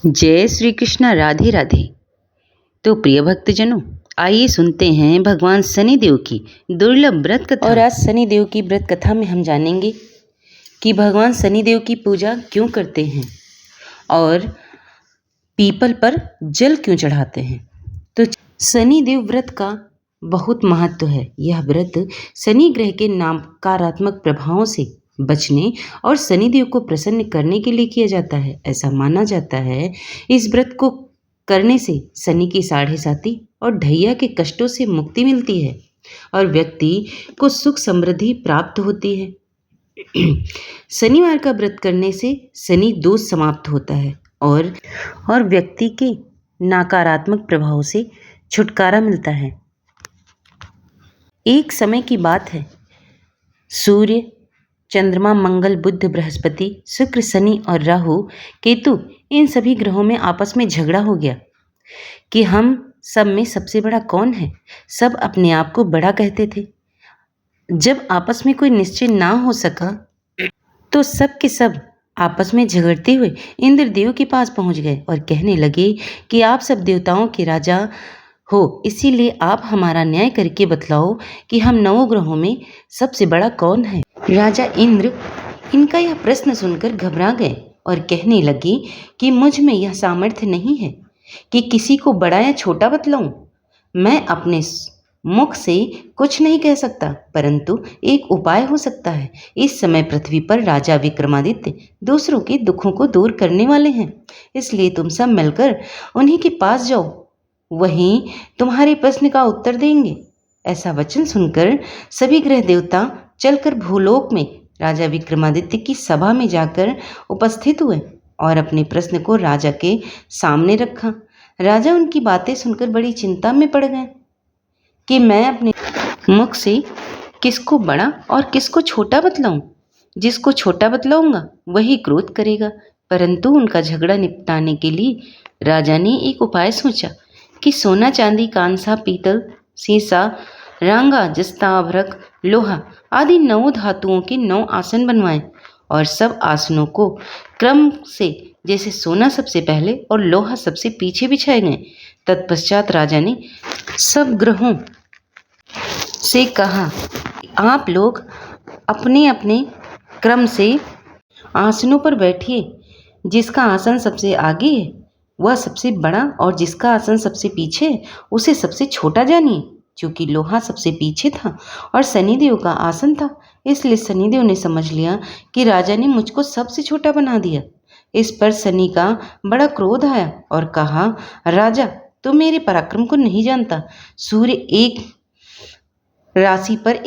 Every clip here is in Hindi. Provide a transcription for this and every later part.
जय श्री कृष्णा। राधे राधे। तो प्रिय भक्तजनों, आइए सुनते हैं भगवान शनिदेव की दुर्लभ व्रत कथा। और आज शनिदेव की व्रत कथा में हम जानेंगे कि भगवान शनिदेव की पूजा क्यों करते हैं और पीपल पर जल क्यों चढ़ाते हैं। तो शनिदेव व्रत का बहुत महत्व है। यह व्रत शनि ग्रह के नकारात्मक प्रभावों से बचने और शनिदेव को प्रसन्न करने के लिए किया जाता है। ऐसा माना जाता है इस व्रत को करने से शनि की साढ़े साती और ढैया के कष्टों से मुक्ति मिलती है और व्यक्ति को सुख समृद्धि प्राप्त होती है। शनिवार का व्रत करने से शनि दोष समाप्त होता है और व्यक्ति के नकारात्मक प्रभाव से छुटकारा मिलता है। एक समय की बात है, सूर्य, चंद्रमा, मंगल, बुध, बृहस्पति, शुक्र, शनि और राहु, केतु, इन सभी ग्रहों में आपस में झगड़ा हो गया कि हम सब में सबसे बड़ा कौन है। सब अपने आप को बड़ा कहते थे। जब आपस में कोई निश्चय ना हो सका तो सब के सब आपस में झगड़ते हुए इंद्रदेव के पास पहुंच गए और कहने लगे कि आप सब देवताओं के राजा हो, इसीलिए आप हमारा न्याय करके बतलाओ कि हम नौ ग्रहों में सबसे बड़ा कौन है। राजा इंद्र इनका यह प्रश्न सुनकर घबरा गए और कहने लगे कि मुझ में यह सामर्थ्य नहीं है कि किसी को बड़ा या छोटा बतलाऊं। मैं अपने मुख से कुछ नहीं कह सकता, परंतु एक उपाय हो सकता है। इस समय पृथ्वी पर राजा विक्रमादित्य दूसरों के दुखों को दूर करने वाले हैं, इसलिए तुम सब मिलकर उन्हीं के पास जाओ, वहीं तुम्हारे प्रश्न का उत्तर देंगे। ऐसा वचन सुनकर सभी ग्रह देवता चलकर भूलोक में राजा विक्रमादित्य की सभा में जाकर उपस्थित हुए और अपने प्रश्न को राजा के सामने रखा। राजा उनकी बातें सुनकर बड़ी चिंता में पड़ गए कि मैं अपने मुख से किसको बड़ा और किसको छोटा बतलाऊं। जिसको छोटा बतलाऊंगा वही क्रोध करेगा। परंतु उनका झगड़ा निपटाने के लिए राजा ने एक उपाय सोचा कि सोना, चांदी, कांसा, पीतल, सीसा, रांगा, जस्ता, अभ्रक, लोहा आदि 9 धातुओं के 9 आसन बनवाएं और सब आसनों को क्रम से, जैसे सोना सबसे पहले और लोहा सबसे पीछे बिछाए गए। तत्पश्चात राजा ने सब ग्रहों से कहा, आप लोग अपने अपने क्रम से आसनों पर बैठिए। जिसका आसन सबसे आगे है वह सबसे बड़ा और जिसका आसन सबसे पीछे है उसे सबसे छोटा जानिए। चूँकि लोहा सबसे पीछे था और शनिदेव का आसन था, इसलिए शनिदेव ने समझ लिया कि राजा ने मुझको सबसे छोटा बना दिया। इस पर शनि का बड़ा क्रोध आया और कहा, राजा तू मेरे पराक्रम को नहीं जानता। सूर्य एक राशि पर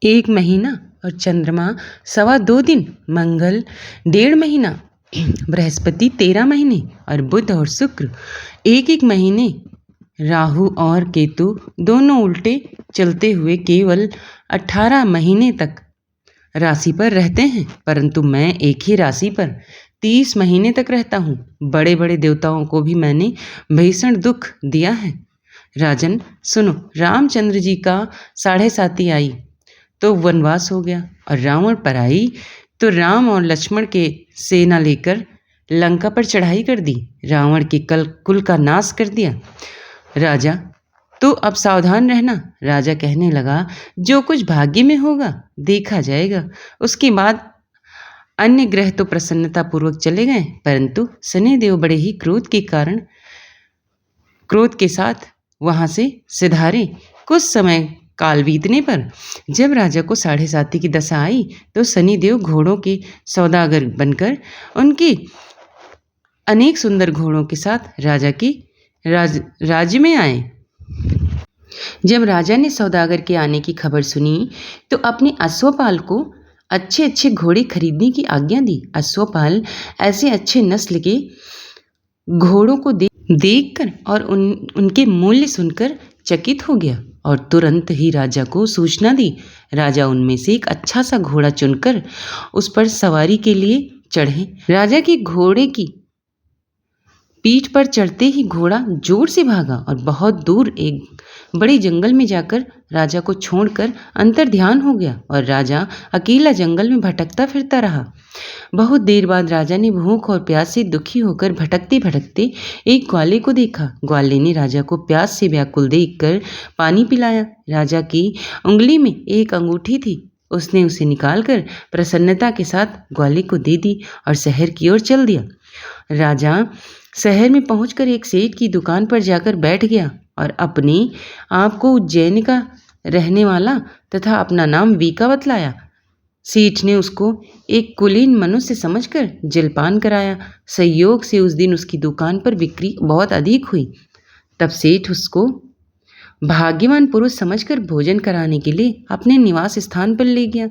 एक महीना और चंद्रमा 2.25 दिन, मंगल 1.5 महीना, बृहस्पति 13 महीने और बुध और शुक्र 1 महीने, राहु और केतु दोनों उल्टे चलते हुए केवल 18 महीने तक राशि पर रहते हैं, परंतु मैं एक ही राशि पर 30 महीने तक रहता हूँ। बड़े बड़े देवताओं को भी मैंने भीषण दुख दिया है। राजन सुनो, रामचंद्र जी का साढ़े साती आई तो वनवास हो गया और रावण पर आई तो राम और लक्ष्मण के सेना लेकर लंका पर चढ़ाई कर दी। रावण के कुल का नाश कर दिया। राजा तो अब सावधान रहना। राजा कहने लगा, जो कुछ भाग्य में होगा देखा जाएगा। उसके बाद अन्य ग्रह तो प्रसन्नता पूर्वक चले गए, परंतु शनिदेव बड़े ही क्रोध के साथ वहां से सिधारे। कुछ समय काल बीतने पर जब राजा को साढ़े साती की दशा आई तो शनिदेव घोड़ों के सौदागर बनकर उनके अनेक सुंदर घोड़ों के साथ राजा की राज्य में आए। जब राजा ने सौदागर के आने की खबर सुनी तो अपने अश्वपाल को अच्छे अच्छे घोड़े खरीदने की आज्ञा दी। अश्वपाल ऐसे अच्छे नस्ल के घोड़ों को देखकर और उनके मूल्य सुनकर चकित हो गया और तुरंत ही राजा को सूचना दी। राजा उनमें से एक अच्छा सा घोड़ा चुनकर उस पर सवारी के लिए चढ़े। राजा के घोड़े की पीठ पर चढ़ते ही घोड़ा जोर से भागा और बहुत दूर एक बड़े जंगल में जाकर राजा को छोड़कर अंतर्ध्यान हो गया और राजा अकेला जंगल में भटकता फिरता रहा। बहुत देर बाद राजा ने भूख और प्यास से दुखी होकर भटकते भटकते एक ग्वाले को देखा। ग्वाले ने राजा को प्यास से व्याकुल देखकर पानी पिलाया। राजा की उंगली में एक अंगूठी थी। उसने उसे निकालकर प्रसन्नता के साथ ग्वाले को दे दी और शहर की ओर चल दिया। राजा शहर में पहुंचकर एक सेठ की दुकान पर जाकर बैठ गया और अपने आप को उज्जैन का रहने वाला तथा अपना नाम वीका बतलाया। सेठ ने उसको एक कुलीन मनुष्य समझकर जलपान कराया। संयोग से उस दिन उसकी दुकान पर बिक्री बहुत अधिक हुई। तब सेठ उसको भाग्यवान पुरुष समझकर भोजन कराने के लिए अपने निवास स्थान पर ले गया।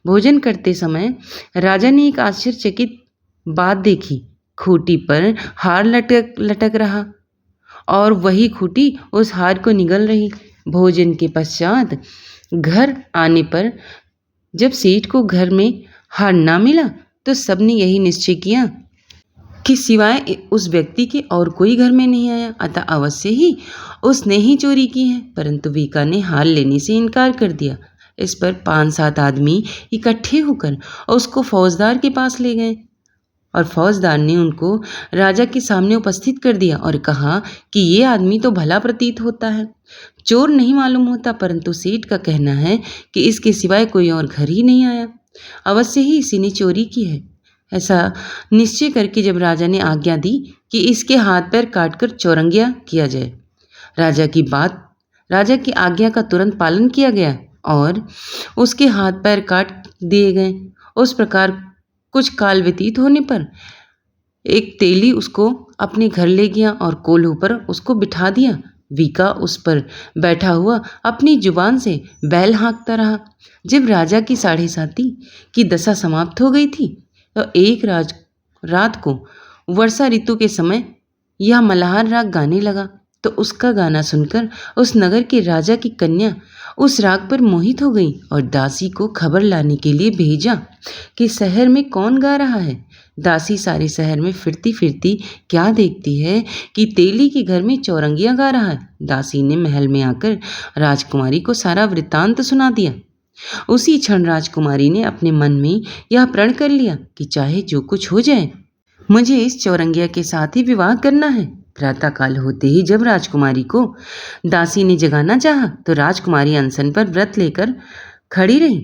भोजन करते समय राजा ने एक आश्चर्यचकित बात देखी। खूंटी पर हार लटक रहा और वही खूंटी उस हार को निगल रही। भोजन के पश्चात घर आने पर जब सेठ को घर में हार ना मिला तो सबने यही निश्चय किया कि सिवाय उस व्यक्ति के और कोई घर में नहीं आया, अतः अवश्य ही उसने ही चोरी की है। परंतु वीका ने हार लेने से इनकार कर दिया। इस पर 5-7 आदमी इकट्ठे होकर उसको फौजदार के पास ले गए और फौजदार ने उनको राजा के सामने उपस्थित कर दिया और कहा कि ये आदमी तो भला प्रतीत होता है, चोर नहीं मालूम होता, परंतु सेठ का कहना है कि इसके सिवाय कोई और घर ही नहीं आया, अवश्य ही इसी ने चोरी की है। ऐसा निश्चय करके जब राजा ने आज्ञा दी कि इसके हाथ पैर काटकर चौरंगिया किया जाए, राजा की आज्ञा का तुरंत पालन किया गया और उसके हाथ पैर काट दिए गए। उस प्रकार कुछ काल व्यतीत होने पर एक तेली उसको अपने घर ले गया और कोल्हू पर उसको बिठा दिया। वीका उस पर बैठा हुआ अपनी जुबान से बैल हाँकता रहा। जब राजा की 7:30 की दशा समाप्त हो गई थी तो एक रात को वर्षा ऋतु के समय यह मल्हार राग गाने लगा। तो उसका गाना सुनकर उस नगर के राजा की कन्या उस राग पर मोहित हो गई और दासी को खबर लाने के लिए भेजा कि शहर में कौन गा रहा है। दासी सारे शहर में फिरती फिरती क्या देखती है कि तेली के घर में चौरंगिया गा रहा है। दासी ने महल में आकर राजकुमारी को सारा वृत्तांत सुना दिया। उसी क्षण राजकुमारी ने अपने मन में यह प्रण कर लिया कि चाहे जो कुछ हो जाए, मुझे इस चौरंगिया के साथ ही विवाह करना है। प्रातःकाल होते ही जब राजकुमारी को दासी ने जगाना चाहा तो राजकुमारी अनशन पर व्रत लेकर खड़ी रही।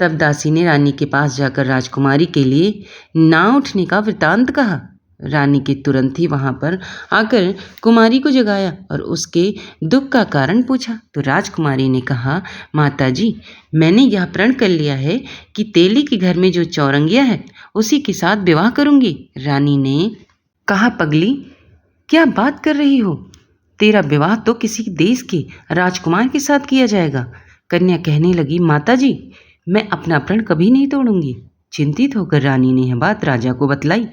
तब दासी ने रानी के पास जाकर राजकुमारी के लिए ना उठने का वृत्तांत कहा। रानी के तुरंत ही वहां पर आकर कुमारी को जगाया और उसके दुख का कारण पूछा। तो राजकुमारी ने कहा, माता जी, मैंने यह प्रण कर लिया है कि तेली के घर में जो चौरंगिया है उसी के साथ विवाह करूंगी। रानी ने कहा, पगली, क्या बात कर रही हो? तेरा विवाह तो किसी देश के राजकुमार के साथ किया जाएगा। कन्या कहने लगी, माता जी, मैं अपना प्रण कभी नहीं तोड़ूंगी। चिंतित होकर रानी ने यह बात राजा को बतलाई।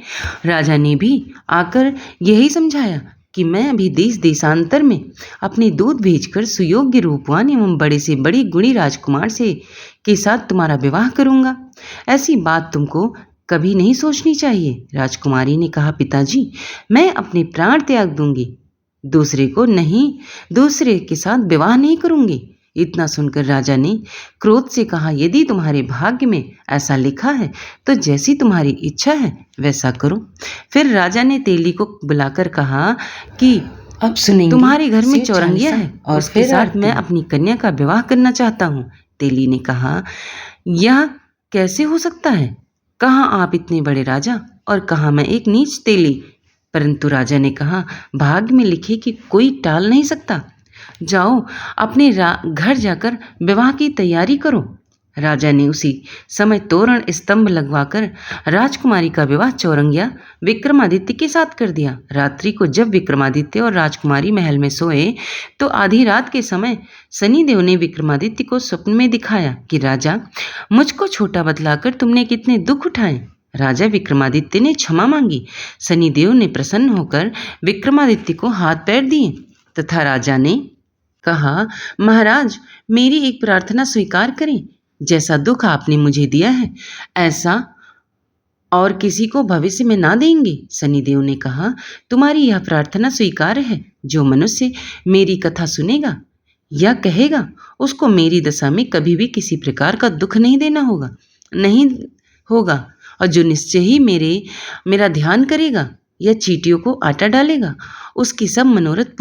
राजा ने भी आकर यही समझाया कि मैं अभी देश देशांतर में अपने दूत भेजकर सुयोग्य रूपवान एवं बड़े से बड़े गुणी राजकुमार से के साथ तुम्हारा विवाह करूंगा। ऐसी बात तुमको कभी नहीं सोचनी चाहिए। राजकुमारी ने कहा, पिताजी, मैं अपने प्राण त्याग दूंगी, दूसरे के साथ विवाह नहीं करूंगी। इतना सुनकर राजा ने क्रोध से कहा, यदि तुम्हारे भाग्य में ऐसा लिखा है तो जैसी तुम्हारी इच्छा है वैसा करो। फिर राजा ने तेली को बुलाकर कहा कि अब सुनेंगे, तुम्हारे घर में चौरंगिया है और उसके साथ मैं अपनी कन्या का विवाह करना चाहता हूँ। तेली ने कहा, यह कैसे हो सकता है? कहाँ आप इतने बड़े राजा और कहाँ मैं एक नीच तेली? परंतु राजा ने कहा, भाग्य में लिखे कि कोई टाल नहीं सकता। जाओ, अपने घर जाकर विवाह की तैयारी करो। राजा ने उसी समय तोरण स्तंभ लगवाकर राजकुमारी का विवाह चौरंगिया विक्रमादित्य के साथ कर दिया। रात्रि को जब विक्रमादित्य और राजकुमारी महल में सोए तो आधी रात के समय शनिदेव ने विक्रमादित्य को स्वप्न में दिखाया कि राजा, मुझको छोटा बतलाकर तुमने कितने दुख उठाए। राजा विक्रमादित्य ने क्षमा मांगी। शनिदेव ने प्रसन्न होकर विक्रमादित्य को हाथ पैर दिए तथा राजा ने कहा, महाराज, मेरी एक प्रार्थना स्वीकार करें। जैसा दुख आपने मुझे दिया है ऐसा और किसी को भविष्य में ना देंगे। शनिदेव ने कहा, तुम्हारी यह प्रार्थना स्वीकार है। जो मनुष्य मेरी कथा सुनेगा या कहेगा, उसको मेरी दशा में कभी भी किसी प्रकार का दुख नहीं होगा। और जो निश्चय ही मेरा ध्यान करेगा या चींटियों को आटा डालेगा, उसकी सब मनोरथ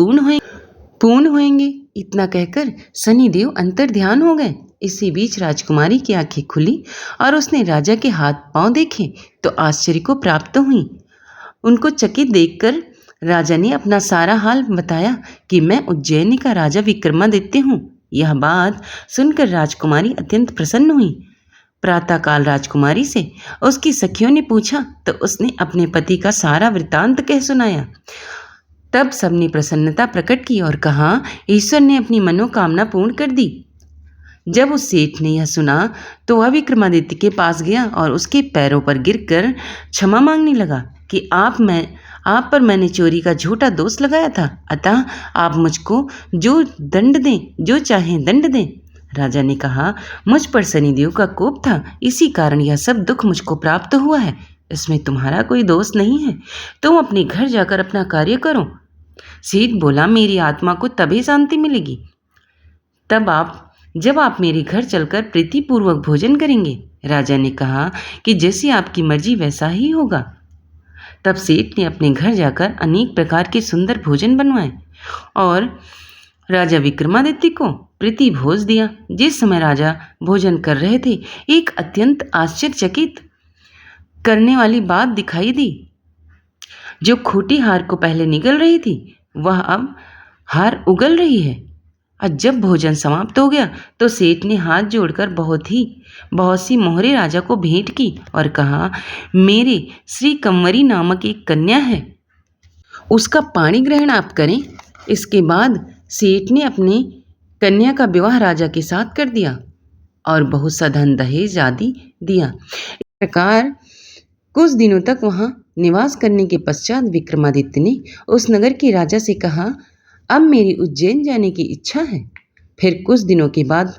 पूर्ण होंगे। इतना कहकर शनिदेव अंतर ध्यान हो गए। इसी बीच राजकुमारी की आंखें खुली और उसने राजा के हाथ पांव देखे तो आश्चर्य को प्राप्त हुई। उनको चकित देखकर राजा ने अपना सारा हाल बताया कि मैं उज्जैनी का राजा विक्रमादित्य हूँ। यह बात सुनकर राजकुमारी अत्यंत प्रसन्न हुई। प्रातःकाल राजकुमारी से उसकी सखियों ने पूछा तो उसने अपने पति का सारा वृत्तांत कह सुनाया। तब सबने प्रसन्नता प्रकट की और कहा, ईश्वर ने अपनी मनोकामना पूर्ण कर दी। जब उस सेठ ने यह सुना तो वह विक्रमादित्य के पास गया और उसके पैरों पर गिरकर क्षमा मांगने लगा कि आप पर मैंने चोरी का झूठा दोष लगाया था, अतः आप मुझको जो चाहें दंड दें। राजा ने कहा, मुझ पर शनिदेव का कोप था, इसी कारण यह सब दुख मुझको प्राप्त हुआ है। इसमें तुम्हारा कोई दोष नहीं है। तुम अपने घर जाकर अपना कार्य करो। सेठ बोला, मेरी आत्मा को तभी शांति मिलेगी जब आप मेरे घर चलकर प्रीतिपूर्वक भोजन करेंगे। राजा ने कहा कि जैसी आपकी मर्जी वैसा ही होगा। तब सेठ ने अपने घर जाकर अनेक प्रकार के सुंदर भोजन बनवाए और राजा विक्रमादित्य को प्रीति भोज दिया। जिस समय राजा भोजन कर रहे थे, एक अत्यंत आश्चर्यचकित करने वाली बात दिखाई दी। जो खोटी हार को पहले निगल रही थी, वह अब हार उगल रही है। और जब भोजन समाप्त हो गया तो सेठ ने हाथ जोड़कर बहुत सी मोहरे राजा को भेंट की और कहा, मेरे श्री कंवरी नामक एक कन्या है, उसका पाणी ग्रहण आप करें। इसके बाद सेठ ने अपनी कन्या का विवाह राजा के साथ कर दिया और बहुत सा धन दहेज आदि दिया। इस प्रकार कुछ दिनों तक वहाँ निवास करने के पश्चात विक्रमादित्य ने उस नगर के राजा से कहा, अब मेरी उज्जैन जाने की इच्छा है। फिर कुछ दिनों के बाद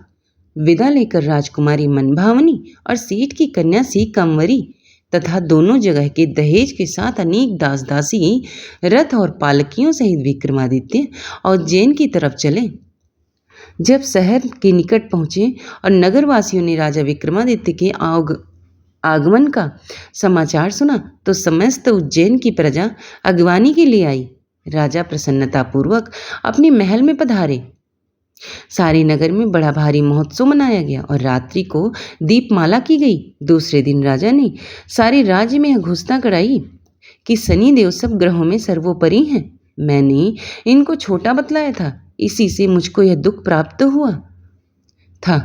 विदा लेकर राजकुमारी मनभावनी और सेठ की कन्या सी कंवरी तथा दोनों जगह के दहेज के साथ अनेक दास दासी रथ और पालकियों सहित विक्रमादित्य उज्जैन की तरफ चले। जब शहर के निकट पहुँचे और नगरवासियों ने राजा विक्रमादित्य के आगमन का समाचार सुना तो समस्त उज्जैन की प्रजा अगवानी के लिए आई। राजा प्रसन्नतापूर्वक अपने महल में पधारे। सारे नगर में बड़ा भारी महोत्सव मनाया गया और रात्रि को दीपमाला की गई। दूसरे दिन राजा ने सारे राज्य में घोषणा कराई कि शनिदेव सब ग्रहों में सर्वोपरि हैं। मैंने इनको छोटा बतलाया था, इसी से मुझको यह दुख प्राप्त हुआ था।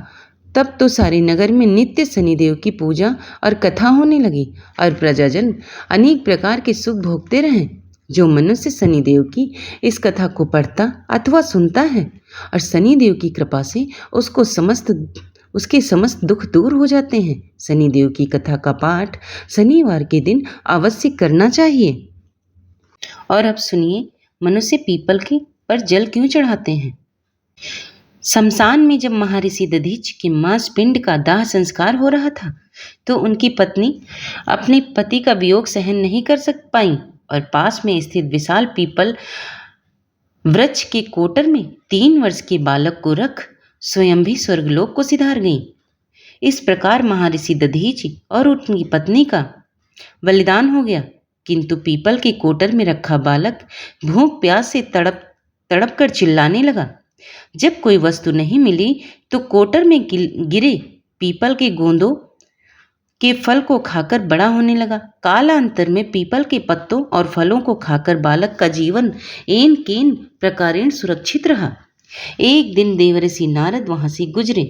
तब तो सारे नगर में नित्य शनिदेव की पूजा और कथा होने लगी और प्रजाजन अनेक प्रकार के सुख भोगते रहे। जो मनुष्य शनिदेव की इस कथा को पढ़ता अथवा सुनता है और शनिदेव की कृपा से उसके समस्त दुख दूर हो जाते हैं। शनिदेव की कथा का पाठ शनिवार के दिन अवश्य करना चाहिए। और अब सुनिए, मनुष्य पीपल के पर जल क्यों चढ़ाते हैं। शमशान में जब महर्षि दधीचि के मांस पिंड का दाह संस्कार हो रहा था तो उनकी पत्नी अपने पति का वियोग सहन नहीं कर पाई और पास में स्थित विशाल पीपल वृक्ष के कोटर में 3 वर्ष के बालक को रख स्वयं भी स्वर्गलोक को सिधार गई। इस प्रकार महर्षि दधीचि और उनकी पत्नी का बलिदान हो गया। किंतु पीपल के कोटर में रखा बालक भूख प्यास से तड़प कर चिल्लाने लगा। जब कोई वस्तु नहीं मिली तो कोटर में गिरे पीपल के गोंदों के फल को खाकर बड़ा होने लगा। कालांतर में पीपल के पत्तों और फलों को खाकर बालक का जीवन एन केन प्रकारेण सुरक्षित रहा। एक दिन देवर्षि नारद वहां से गुजरे।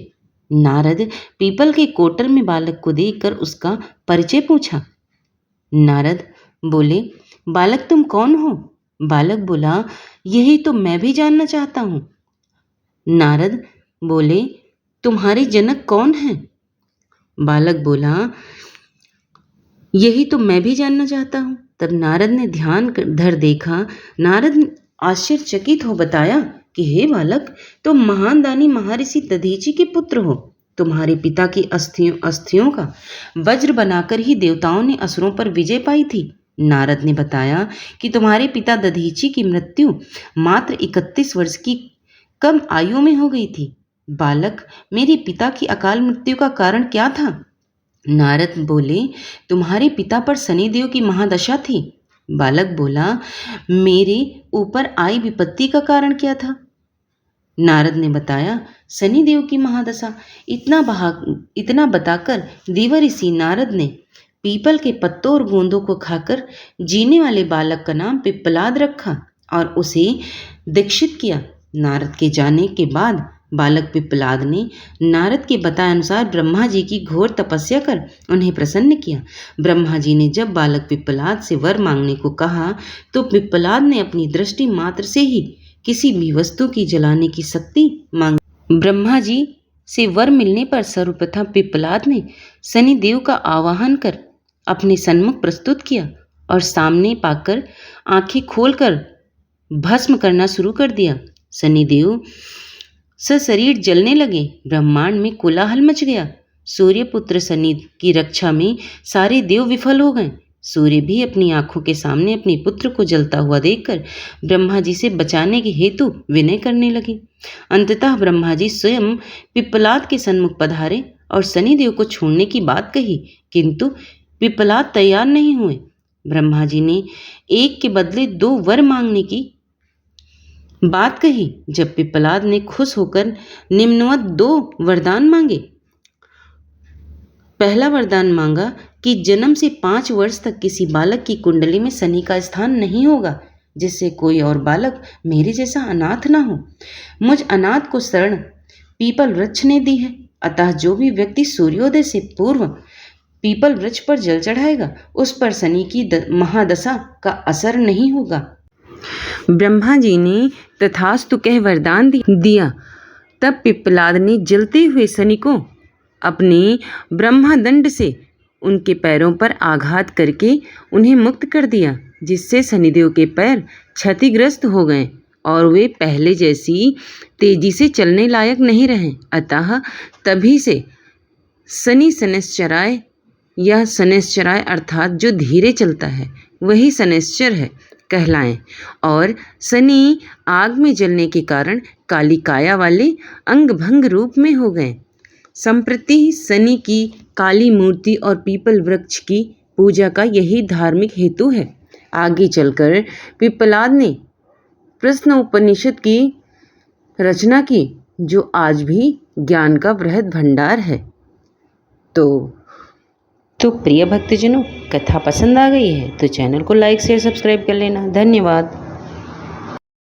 नारद पीपल के कोटर में बालक को देखकर उसका परिचय पूछा। नारद बोले, बालक तुम कौन हो? बालक बोला, यही तो मैं भी जानना चाहता हूँ। नारद बोले, तुम्हारे जनक कौन हैं? बालक बोला, यही तो मैं भी जानना चाहता हूँ। तब नारद ने ध्यान धर देखा। नारद आश्चर्यचकित हो बताया कि हे बालक, तुम महान दानी महर्षि दधीचि के पुत्र हो। तुम्हारे पिता की अस्थियों का वज्र बनाकर ही देवताओं ने असुरों पर विजय पाई थी। नारद ने बताया कि तुम्हारे पिता दधीची की मृत्यु मात्र 31 वर्ष की कम आयु में हो गई थी। बालक, मेरे पिता की अकाल मृत्यु का कारण क्या था? नारद बोले, तुम्हारे पिता पर शनिदेव की महादशा थी। बालक बोला, मेरे ऊपर आई विपत्ति का कारण क्या था? नारद ने बताया, शनिदेव की महादशा। इतना बताकर देव ऋषि नारद ने पीपल के पत्तों और बूंदों को खाकर जीने वाले बालक का नाम पिप्पलाद रखा और उसे दीक्षित किया। नारद के जाने के बाद बालक पिप्पलाद ने नारद के बताए अनुसार ब्रह्मा जी की घोर तपस्या कर उन्हें प्रसन्न किया। ब्रह्मा जी ने जब बालक पिप्पलाद से वर मांगने को कहा तो पिप्पलाद ने अपनी दृष्टि मात्र से ही किसी भी वस्तु की जलाने की शक्ति मांगी। ब्रह्मा जी से वर मिलने पर सर्वप्रथम पिप्पलाद ने शनिदेव का आवाहन कर अपने सन्मुख प्रस्तुत किया और सामने पाकर आंखें खोलकर भस्म करना शुरू कर दिया। शनिदेव सशरीर जलने लगे। ब्रह्मांड में कोलाहल मच गया। सूर्यपुत्र शनि की रक्षा में सारे देव विफल हो गए। सूर्य भी अपनी आंखों के सामने अपने पुत्र को जलता हुआ देखकर ब्रह्मा जी से बचाने के हेतु विनय करने लगे। अंततः ब्रह्मा जी स्वयं पिप्पलाद के सन्मुख पधारे और शनिदेव को छोड़ने की बात कही, किंतु पिप्पलाद तैयार नहीं हुए। ब्रह्मा जी ने एक के बदले 2 वर मांगने की बात कही। जब पिप्पलाद ने खुश होकर निम्नवत 2 वरदान मांगे। पहला वरदान मांगा कि जन्म से 5 वर्ष तक किसी बालक की कुंडली में शनि का स्थान नहीं होगा, जिससे कोई और बालक मेरे जैसा अनाथ ना हो। मुझ अनाथ को शरण पीपल वृक्ष ने दी है, अतः जो भी व्यक्ति सूर्योदय से पूर्व पीपल वृक्ष पर जल चढ़ाएगा उस पर शनि की महादशा का असर नहीं होगा। ब्रह्मा जी ने तथास्तु कह वरदान दिया। तब पिप्पलाद ने जलते हुए शनि को अपने ब्रह्मदंड से उनके पैरों पर आघात करके उन्हें मुक्त कर दिया, जिससे शनिदेव के पैर क्षतिग्रस्त हो गए और वे पहले जैसी तेजी से चलने लायक नहीं रहे। अतः तभी से शनि शनैश्चराय या शनैश्चराय अर्थात जो धीरे चलता है वही शनैश्चर है कहलाएं और शनि आग में जलने के कारण काली काया वाले अंगभंग रूप में हो गए। संप्रति शनि की काली मूर्ति और पीपल वृक्ष की पूजा का यही धार्मिक हेतु है। आगे चलकर पिप्पलाद ने प्रश्न उपनिषद की रचना की, जो आज भी ज्ञान का बृहद भंडार है। तो प्रिय भक्तजनों, कथा पसंद आ गई है तो चैनल को लाइक शेयर सब्सक्राइब कर लेना। धन्यवाद।